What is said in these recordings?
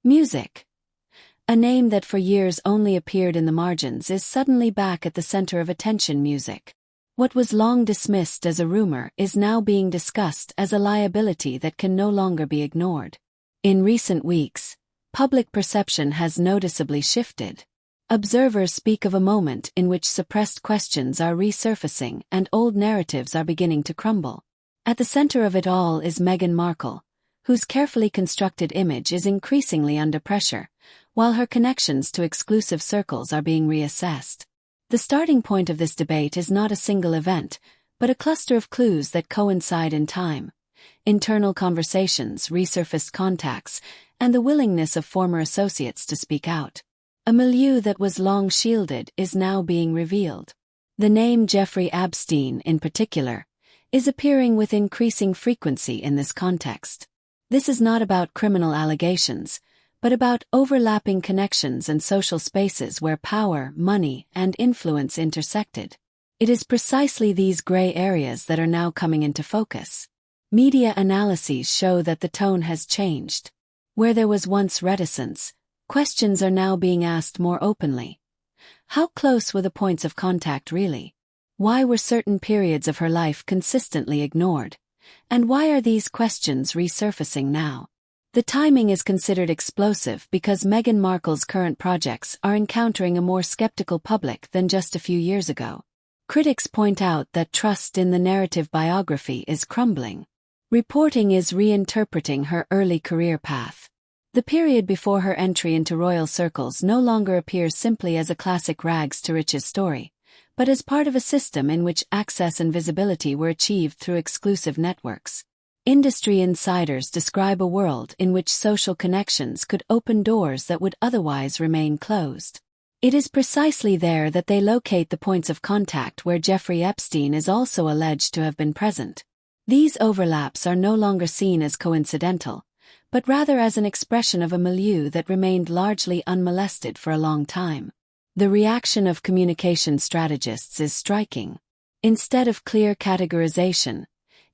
Music. A name that for years only appeared in the margins is suddenly back at the center of attention. Music. What was long dismissed as a rumor is now being discussed as a liability that can no longer be ignored. In recent weeks, public perception has noticeably shifted. Observers speak of a moment in which suppressed questions are resurfacing and old narratives are beginning to crumble. At the center of it all is Meghan Markle, whose carefully constructed image is increasingly under pressure, while her connections to exclusive circles are being reassessed. The starting point of this debate is not a single event, but a cluster of clues that coincide in time. Internal conversations, resurfaced contacts, and the willingness of former associates to speak out. A milieu that was long shielded is now being revealed. The name Jeffrey Epstein, in particular, is appearing with increasing frequency in this context. This is not about criminal allegations, but about overlapping connections and social spaces where power, money, and influence intersected. It is precisely these gray areas that are now coming into focus. Media analyses show that the tone has changed. Where there was once reticence, questions are now being asked more openly. How close were the points of contact really? Why were certain periods of her life consistently ignored? And why are these questions resurfacing now? The timing is considered explosive because Meghan Markle's current projects are encountering a more skeptical public than just a few years ago. Critics point out that trust in the narrative biography is crumbling. Reporting is reinterpreting her early career path. The period before her entry into royal circles no longer appears simply as a classic rags to riches story, but as part of a system in which access and visibility were achieved through exclusive networks. Industry insiders describe a world in which social connections could open doors that would otherwise remain closed. It is precisely there that they locate the points of contact where Jeffrey Epstein is also alleged to have been present. These overlaps are no longer seen as coincidental, but rather as an expression of a milieu that remained largely unmolested for a long time. The reaction of communication strategists is striking. Instead of clear categorization,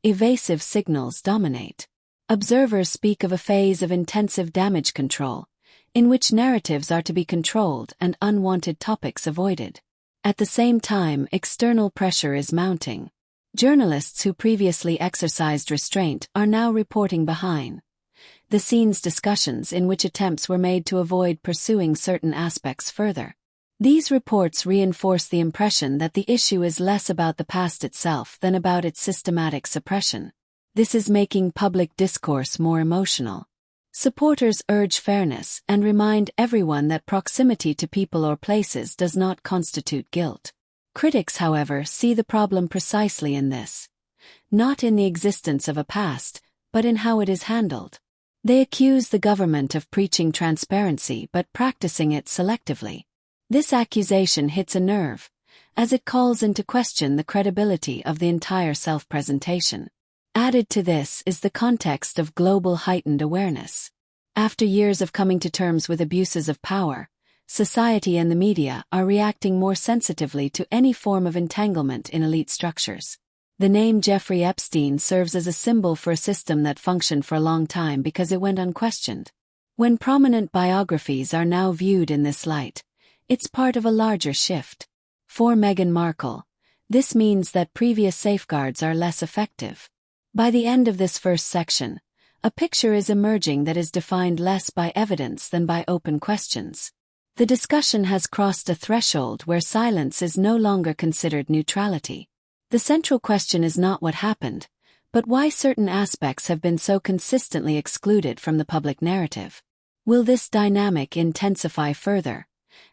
evasive signals dominate. Observers speak of a phase of intensive damage control, in which narratives are to be controlled and unwanted topics avoided. At the same time, external pressure is mounting. Journalists who previously exercised restraint are now reporting behind the scenes discussions in which attempts were made to avoid pursuing certain aspects further. These reports reinforce the impression that the issue is less about the past itself than about its systematic suppression. This is making public discourse more emotional. Supporters urge fairness and remind everyone that proximity to people or places does not constitute guilt. Critics, however, see the problem precisely in this. Not in the existence of a past, but in how it is handled. They accuse the government of preaching transparency but practicing it selectively. This accusation hits a nerve, as it calls into question the credibility of the entire self-presentation. Added to this is the context of global heightened awareness. After years of coming to terms with abuses of power, society and the media are reacting more sensitively to any form of entanglement in elite structures. The name Jeffrey Epstein serves as a symbol for a system that functioned for a long time because it went unquestioned. When prominent biographies are now viewed in this light, it's part of a larger shift. For Meghan Markle, this means that previous safeguards are less effective. By the end of this first section, a picture is emerging that is defined less by evidence than by open questions. The discussion has crossed a threshold where silence is no longer considered neutrality. The central question is not what happened, but why certain aspects have been so consistently excluded from the public narrative. Will this dynamic intensify further?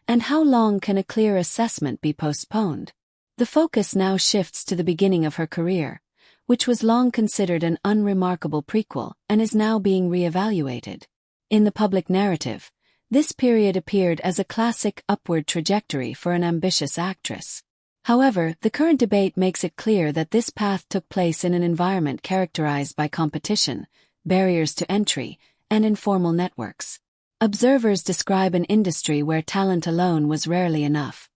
And how long can a clear assessment be postponed? The focus now shifts to the beginning of her career, which was long considered an unremarkable prequel and is now being re-evaluated. In the public narrative, this period appeared as a classic upward trajectory for an ambitious actress. However, the current debate makes it clear that this path took place in an environment characterized by competition, barriers to entry, and informal networks. Observers describe an industry where talent alone was rarely enough,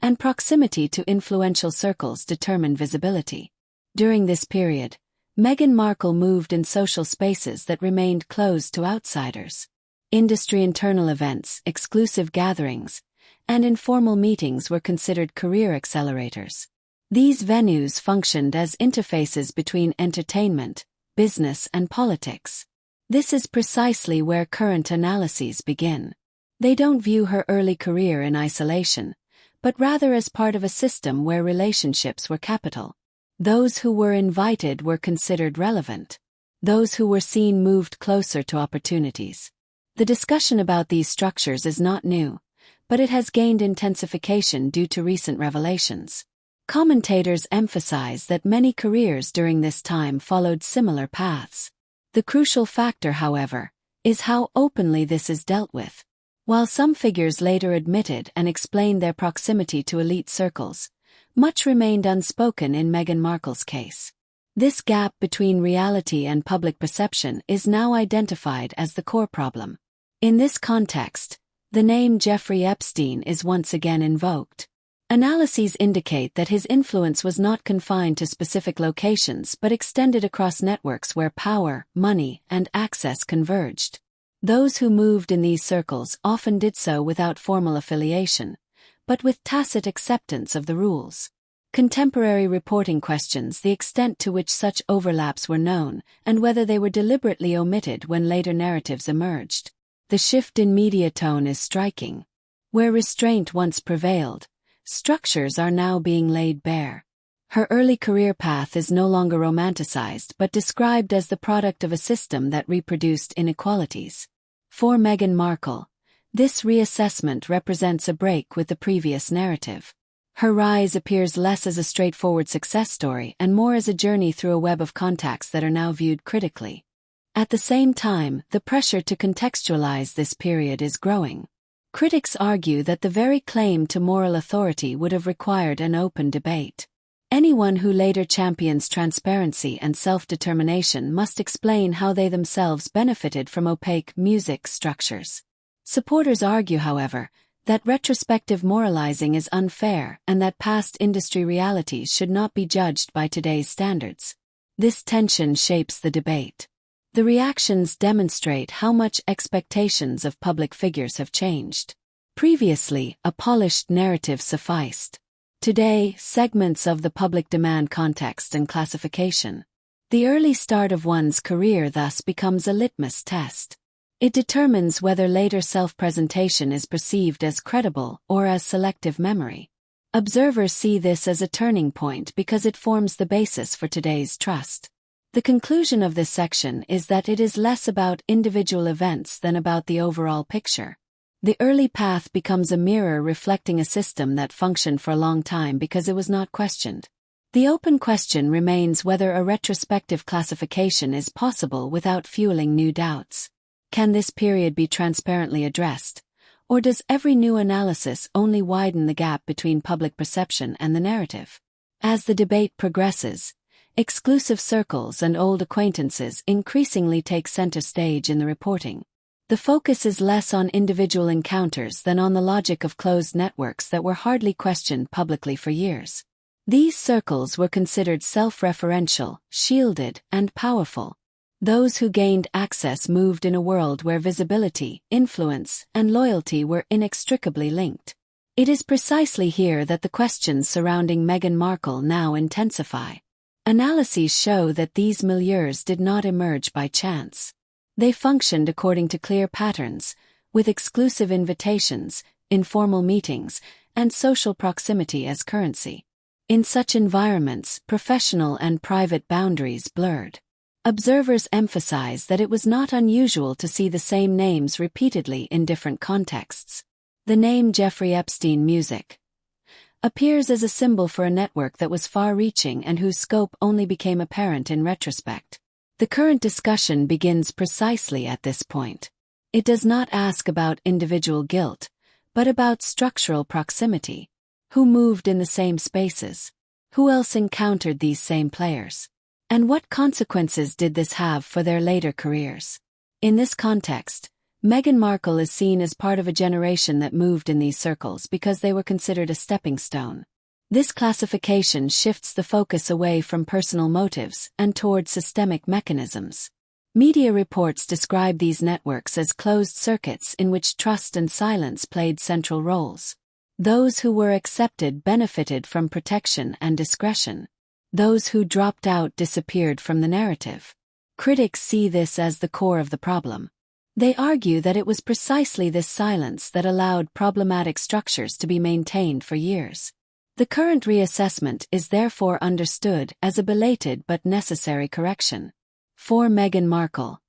and proximity to influential circles determined visibility. During this period, Meghan Markle moved in social spaces that remained closed to outsiders. Industry internal events, exclusive gatherings, and informal meetings were considered career accelerators. These venues functioned as interfaces between entertainment, business, and politics. This is precisely where current analyses begin. They don't view her early career in isolation, but rather as part of a system where relationships were capital. Those who were invited were considered relevant. Those who were seen moved closer to opportunities. The discussion about these structures is not new, but it has gained intensification due to recent revelations. Commentators emphasize that many careers during this time followed similar paths. The crucial factor, however, is how openly this is dealt with. While some figures later admitted and explained their proximity to elite circles, much remained unspoken in Meghan Markle's case. This gap between reality and public perception is now identified as the core problem. In this context, the name Jeffrey Epstein is once again invoked. Analyses indicate that his influence was not confined to specific locations but extended across networks where power, money, and access converged. Those who moved in these circles often did so without formal affiliation, but with tacit acceptance of the rules. Contemporary reporting questions the extent to which such overlaps were known and whether they were deliberately omitted when later narratives emerged. The shift in media tone is striking. Where restraint once prevailed, structures are now being laid bare. Her early career path is no longer romanticized but described as the product of a system that reproduced inequalities. For Meghan Markle, this reassessment represents a break with the previous narrative. Her rise appears less as a straightforward success story and more as a journey through a web of contacts that are now viewed critically. At the same time, the pressure to contextualize this period is growing. Critics argue that the very claim to moral authority would have required an open debate. Anyone who later champions transparency and self-determination must explain how they themselves benefited from opaque music structures. Supporters argue, however, that retrospective moralizing is unfair and that past industry realities should not be judged by today's standards. This tension shapes the debate. The reactions demonstrate how much expectations of public figures have changed. Previously, a polished narrative sufficed. Today, segments of the public demand context and classification. The early start of one's career thus becomes a litmus test. It determines whether later self-presentation is perceived as credible or as selective memory. Observers see this as a turning point because it forms the basis for today's trust. The conclusion of this section is that it is less about individual events than about the overall picture. The early path becomes a mirror reflecting a system that functioned for a long time because it was not questioned. The open question remains whether a retrospective classification is possible without fueling new doubts. Can this period be transparently addressed, or does every new analysis only widen the gap between public perception and the narrative? As the debate progresses, exclusive circles and old acquaintances increasingly take center stage in the reporting. The focus is less on individual encounters than on the logic of closed networks that were hardly questioned publicly for years. These circles were considered self-referential, shielded, and powerful. Those who gained access moved in a world where visibility, influence, and loyalty were inextricably linked. It is precisely here that the questions surrounding Meghan Markle now intensify. Analyses show that these milieus did not emerge by chance. They functioned according to clear patterns, with exclusive invitations, informal meetings, and social proximity as currency. In such environments, professional and private boundaries blurred. Observers emphasize that it was not unusual to see the same names repeatedly in different contexts. The name Jeffrey Epstein Music appears as a symbol for a network that was far-reaching and whose scope only became apparent in retrospect. The current discussion begins precisely at this point. It does not ask about individual guilt, but about structural proximity. Who moved in the same spaces? Who else encountered these same players? And what consequences did this have for their later careers? In this context, Meghan Markle is seen as part of a generation that moved in these circles because they were considered a stepping stone. This classification shifts the focus away from personal motives and toward systemic mechanisms. Media reports describe these networks as closed circuits in which trust and silence played central roles. Those who were accepted benefited from protection and discretion. Those who dropped out disappeared from the narrative. Critics see this as the core of the problem. They argue that it was precisely this silence that allowed problematic structures to be maintained for years. The current reassessment is therefore understood as a belated but necessary correction. For Meghan Markle,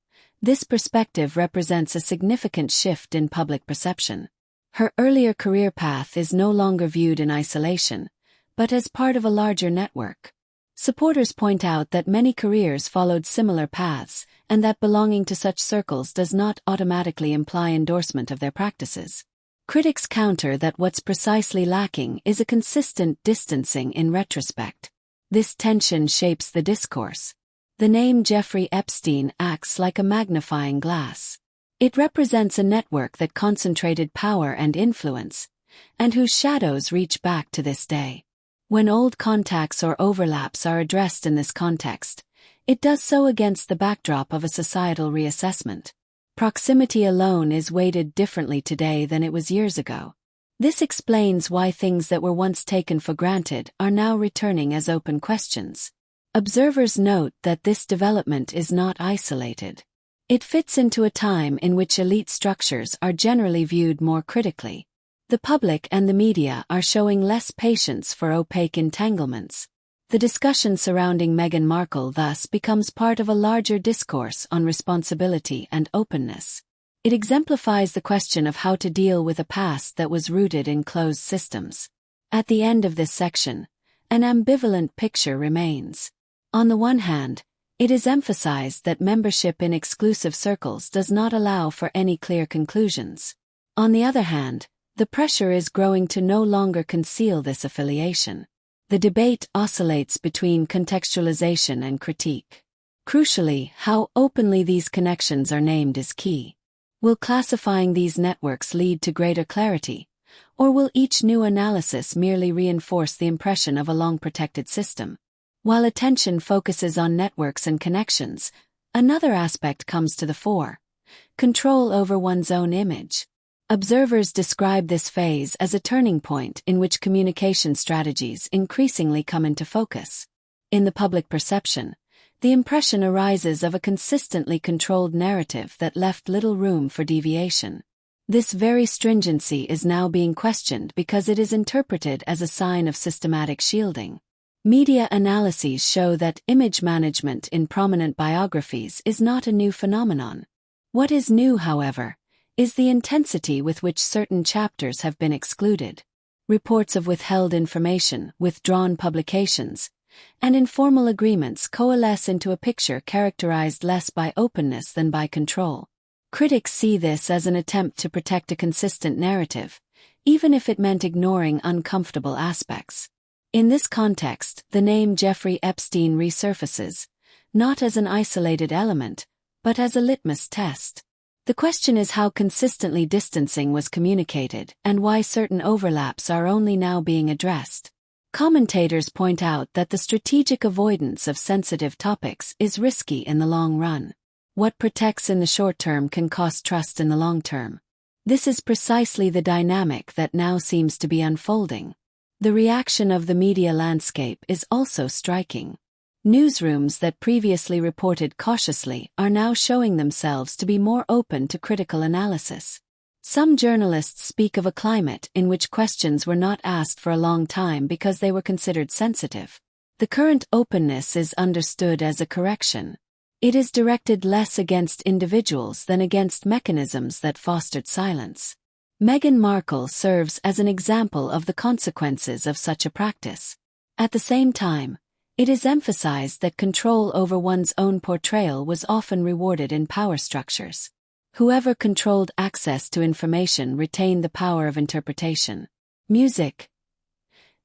this perspective represents a significant shift in public perception. Her earlier career path is no longer viewed in isolation, but as part of a larger network. Supporters point out that many careers followed similar paths, and that belonging to such circles does not automatically imply endorsement of their practices. Critics counter that what's precisely lacking is a consistent distancing in retrospect. This tension shapes the discourse. The name Jeffrey Epstein acts like a magnifying glass. It represents a network that concentrated power and influence, and whose shadows reach back to this day. When old contacts or overlaps are addressed in this context, it does so against the backdrop of a societal reassessment. Proximity alone is weighted differently today than it was years ago. This explains why things that were once taken for granted are now returning as open questions. Observers note that this development is not isolated. It fits into a time in which elite structures are generally viewed more critically. The public and the media are showing less patience for opaque entanglements. The discussion surrounding Meghan Markle thus becomes part of a larger discourse on responsibility and openness. It exemplifies the question of how to deal with a past that was rooted in closed systems. At the end of this section, an ambivalent picture remains. On the one hand, it is emphasized that membership in exclusive circles does not allow for any clear conclusions. On the other hand, the pressure is growing to no longer conceal this affiliation. The debate oscillates between contextualization and critique. Crucially, how openly these connections are named is key. Will classifying these networks lead to greater clarity, or will each new analysis merely reinforce the impression of a long-protected system? While attention focuses on networks and connections, another aspect comes to the fore: control over one's own image. Observers describe this phase as a turning point in which communication strategies increasingly come into focus. In the public perception, the impression arises of a consistently controlled narrative that left little room for deviation. This very stringency is now being questioned because it is interpreted as a sign of systematic shielding. Media analyses show that image management in prominent biographies is not a new phenomenon. What is new, however, is the intensity with which certain chapters have been excluded. Reports of withheld information, withdrawn publications, and informal agreements coalesce into a picture characterized less by openness than by control. Critics see this as an attempt to protect a consistent narrative, even if it meant ignoring uncomfortable aspects. In this context, the name Jeffrey Epstein resurfaces, not as an isolated element, but as a litmus test. The question is how consistently distancing was communicated and why certain overlaps are only now being addressed. Commentators point out that the strategic avoidance of sensitive topics is risky in the long run. What protects in the short term can cost trust in the long term. This is precisely the dynamic that now seems to be unfolding. The reaction of the media landscape is also striking. Newsrooms that previously reported cautiously are now showing themselves to be more open to critical analysis. Some journalists speak of a climate in which questions were not asked for a long time because they were considered sensitive. The current openness is understood as a correction. It is directed less against individuals than against mechanisms that fostered silence. Meghan Markle serves as an example of the consequences of such a practice. At the same time, it is emphasized that control over one's own portrayal was often rewarded in power structures. Whoever controlled access to information retained the power of interpretation. Music.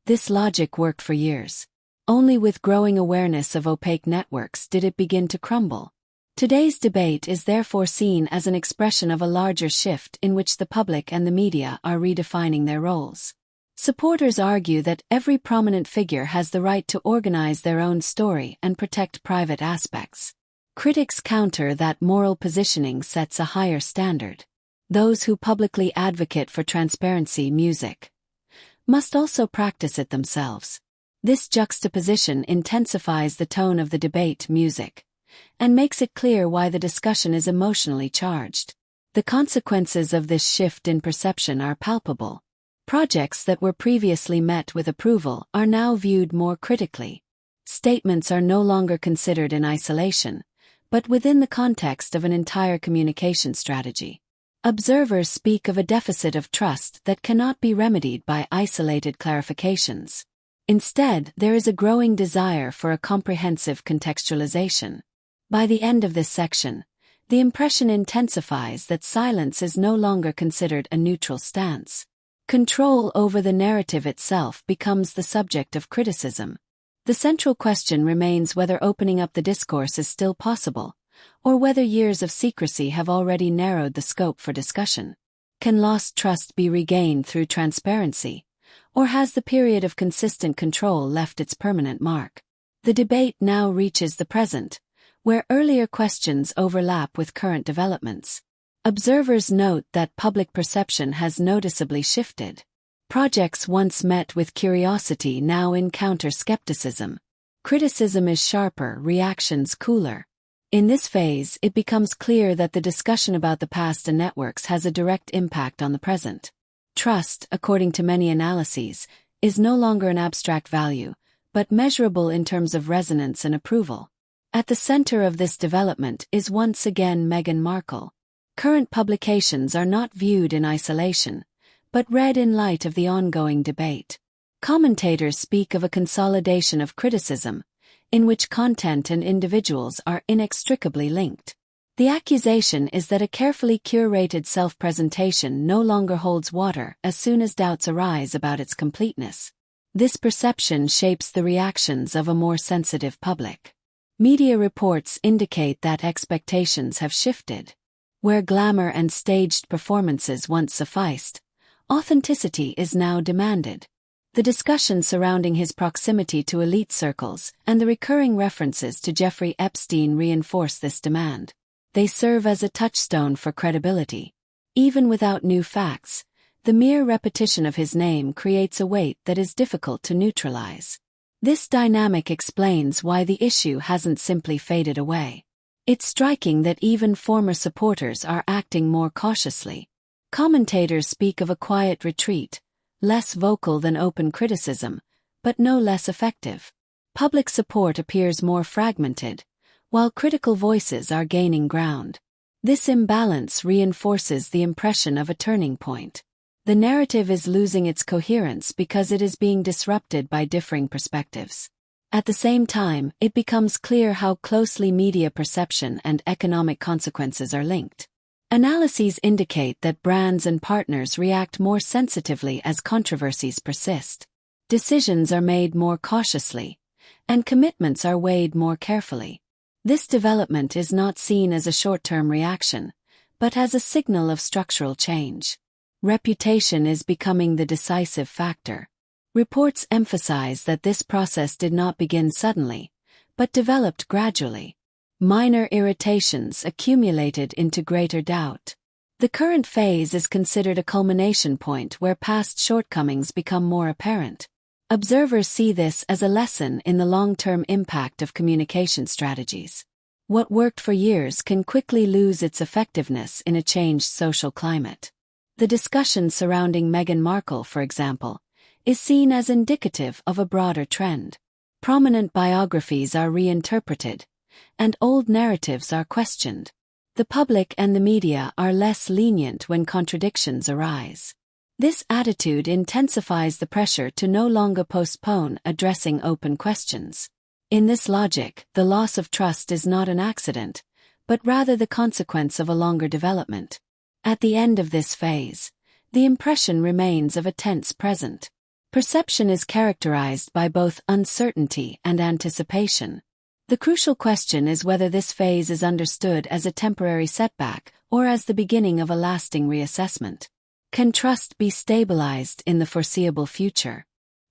This logic worked for years. Only with growing awareness of opaque networks did it begin to crumble. Today's debate is therefore seen as an expression of a larger shift in which the public and the media are redefining their roles. Supporters argue that every prominent figure has the right to organize their own story and protect private aspects. Critics counter that moral positioning sets a higher standard. Those who publicly advocate for transparency music must also practice it themselves. This juxtaposition intensifies the tone of the debate music and makes it clear why the discussion is emotionally charged. The consequences of this shift in perception are palpable. Projects that were previously met with approval are now viewed more critically. Statements are no longer considered in isolation, but within the context of an entire communication strategy. Observers speak of a deficit of trust that cannot be remedied by isolated clarifications. Instead, there is a growing desire for a comprehensive contextualization. By the end of this section, the impression intensifies that silence is no longer considered a neutral stance. Control over the narrative itself becomes the subject of criticism. The central question remains whether opening up the discourse is still possible, or whether years of secrecy have already narrowed the scope for discussion. Can lost trust be regained through transparency, or has the period of consistent control left its permanent mark? The debate now reaches the present, where earlier questions overlap with current developments. Observers note that public perception has noticeably shifted. Projects once met with curiosity now encounter skepticism. Criticism is sharper, reactions cooler. In this phase, it becomes clear that the discussion about the past and networks has a direct impact on the present. Trust, according to many analyses, is no longer an abstract value, but measurable in terms of resonance and approval. At the center of this development is once again Meghan Markle. Current publications are not viewed in isolation, but read in light of the ongoing debate. Commentators speak of a consolidation of criticism, in which content and individuals are inextricably linked. The accusation is that a carefully curated self-presentation no longer holds water as soon as doubts arise about its completeness. This perception shapes the reactions of a more sensitive public. Media reports indicate that expectations have shifted. Where glamour and staged performances once sufficed, authenticity is now demanded. The discussion surrounding his proximity to elite circles and the recurring references to Jeffrey Epstein reinforce this demand. They serve as a touchstone for credibility. Even without new facts, the mere repetition of his name creates a weight that is difficult to neutralize. This dynamic explains why the issue hasn't simply faded away. It's striking that even former supporters are acting more cautiously. Commentators speak of a quiet retreat, less vocal than open criticism, but no less effective. Public support appears more fragmented, while critical voices are gaining ground. This imbalance reinforces the impression of a turning point. The narrative is losing its coherence because it is being disrupted by differing perspectives. At the same time, it becomes clear how closely media perception and economic consequences are linked. Analyses indicate that brands and partners react more sensitively as controversies persist. Decisions are made more cautiously, and commitments are weighed more carefully. This development is not seen as a short-term reaction, but as a signal of structural change. Reputation is becoming the decisive factor. Reports emphasize that this process did not begin suddenly, but developed gradually. Minor irritations accumulated into greater doubt. The current phase is considered a culmination point where past shortcomings become more apparent. Observers see this as a lesson in the long-term impact of communication strategies. What worked for years can quickly lose its effectiveness in a changed social climate. The discussion surrounding Meghan Markle, for example, is seen as indicative of a broader trend. Prominent biographies are reinterpreted, and old narratives are questioned. The public and the media are less lenient when contradictions arise. This attitude intensifies the pressure to no longer postpone addressing open questions. In this logic, the loss of trust is not an accident, but rather the consequence of a longer development. At the end of this phase, the impression remains of a tense present. Perception is characterized by both uncertainty and anticipation. The crucial question is whether this phase is understood as a temporary setback or as the beginning of a lasting reassessment. Can trust be stabilized in the foreseeable future?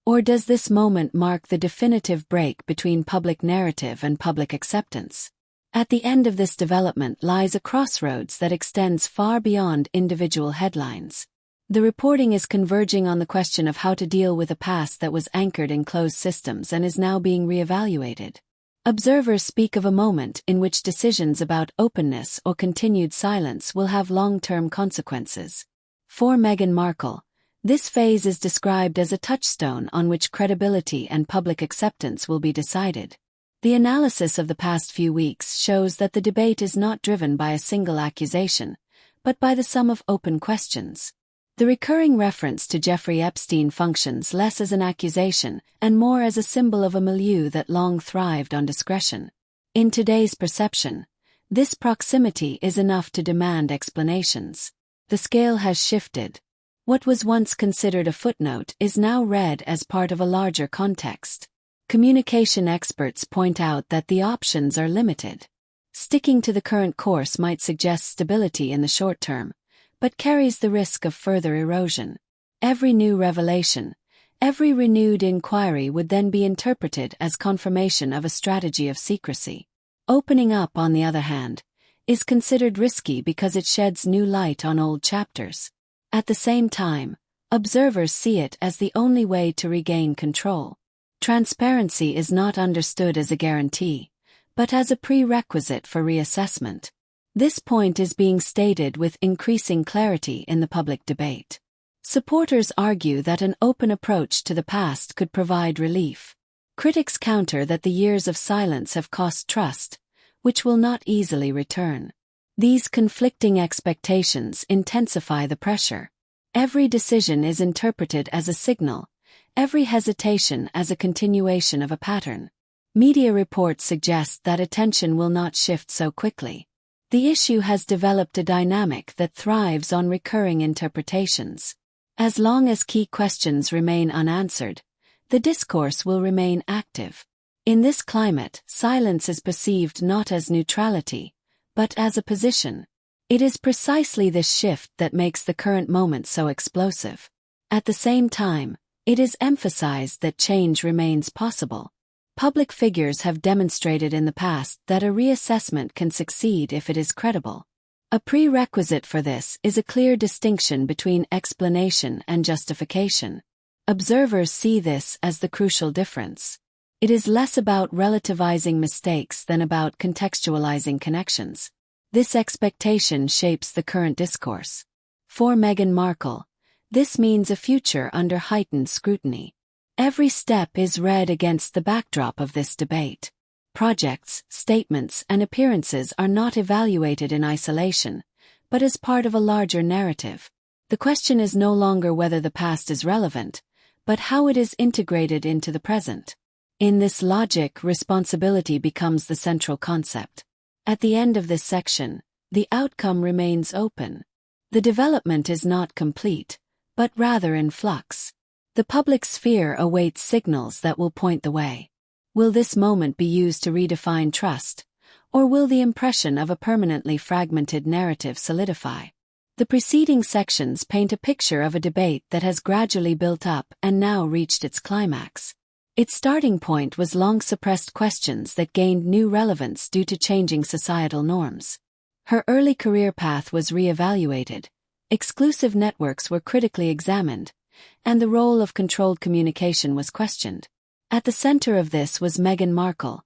Or does this moment mark the definitive break between public narrative and public acceptance? At the end of this development lies a crossroads that extends far beyond individual headlines. The reporting is converging on the question of how to deal with a past that was anchored in closed systems and is now being reevaluated. Observers speak of a moment in which decisions about openness or continued silence will have long-term consequences. For Meghan Markle, this phase is described as a touchstone on which credibility and public acceptance will be decided. The analysis of the past few weeks shows that the debate is not driven by a single accusation, but by the sum of open questions. The recurring reference to Jeffrey Epstein functions less as an accusation and more as a symbol of a milieu that long thrived on discretion. In today's perception, this proximity is enough to demand explanations. The scale has shifted. What was once considered a footnote is now read as part of a larger context. Communication experts point out that the options are limited. Sticking to the current course might suggest stability in the short term, but carries the risk of further erosion. Every new revelation, every renewed inquiry would then be interpreted as confirmation of a strategy of secrecy. Opening up, on the other hand, is considered risky because it sheds new light on old chapters. At the same time, observers see it as the only way to regain control. Transparency is not understood as a guarantee, but as a prerequisite for reassessment. This point is being stated with increasing clarity in the public debate. Supporters argue that an open approach to the past could provide relief. Critics counter that the years of silence have cost trust, which will not easily return. These conflicting expectations intensify the pressure. Every decision is interpreted as a signal, every hesitation as a continuation of a pattern. Media reports suggest that attention will not shift so quickly. The issue has developed a dynamic that thrives on recurring interpretations. As long as key questions remain unanswered, the discourse will remain active. In this climate, silence is perceived not as neutrality, but as a position. It is precisely this shift that makes the current moment so explosive. At the same time, it is emphasized that change remains possible. Public figures have demonstrated in the past that a reassessment can succeed if it is credible. A prerequisite for this is a clear distinction between explanation and justification. Observers see this as the crucial difference. It is less about relativizing mistakes than about contextualizing connections. This expectation shapes the current discourse. For Meghan Markle, this means a future under heightened scrutiny. Every step is read against the backdrop of this debate. Projects, statements, and appearances are not evaluated in isolation, but as part of a larger narrative. The question is no longer whether the past is relevant, but how it is integrated into the present. In this logic, responsibility becomes the central concept. At the end of this section, the outcome remains open. The development is not complete, but rather in flux. The public sphere awaits signals that will point the way. Will this moment be used to redefine trust, or will the impression of a permanently fragmented narrative solidify? The preceding sections paint a picture of a debate that has gradually built up and now reached its climax. Its starting point was long-suppressed questions that gained new relevance due to changing societal norms. Her early career path was re-evaluated, exclusive networks were critically examined, and the role of controlled communication was questioned. At the center of this was Meghan Markle,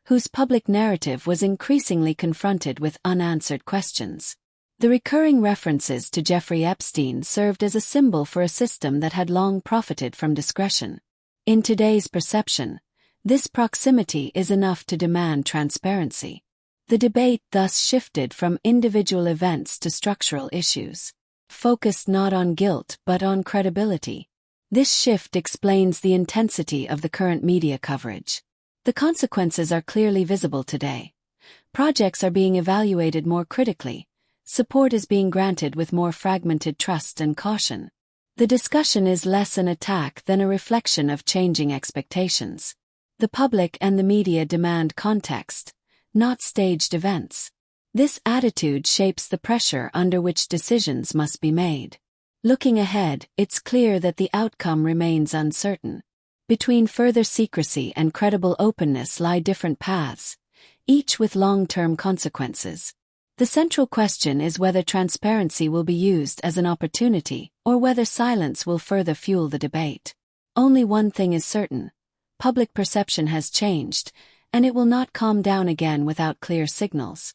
whose public narrative was increasingly confronted with unanswered questions. The recurring references to Jeffrey Epstein served as a symbol for a system that had long profited from discretion. In today's perception, this proximity is enough to demand transparency. The debate thus shifted from individual events to structural issues, focused not on guilt but on credibility. This shift explains the intensity of the current media coverage. The consequences are clearly visible today. Projects are being evaluated more critically, support is being granted with more fragmented trust and caution. The discussion is less an attack than a reflection of changing expectations. The public and the media demand context, not staged events. This attitude shapes the pressure under which decisions must be made. Looking ahead, it's clear that the outcome remains uncertain. Between further secrecy and credible openness lie different paths, each with long-term consequences. The central question is whether transparency will be used as an opportunity or whether silence will further fuel the debate. Only one thing is certain: public perception has changed, and it will not calm down again without clear signals.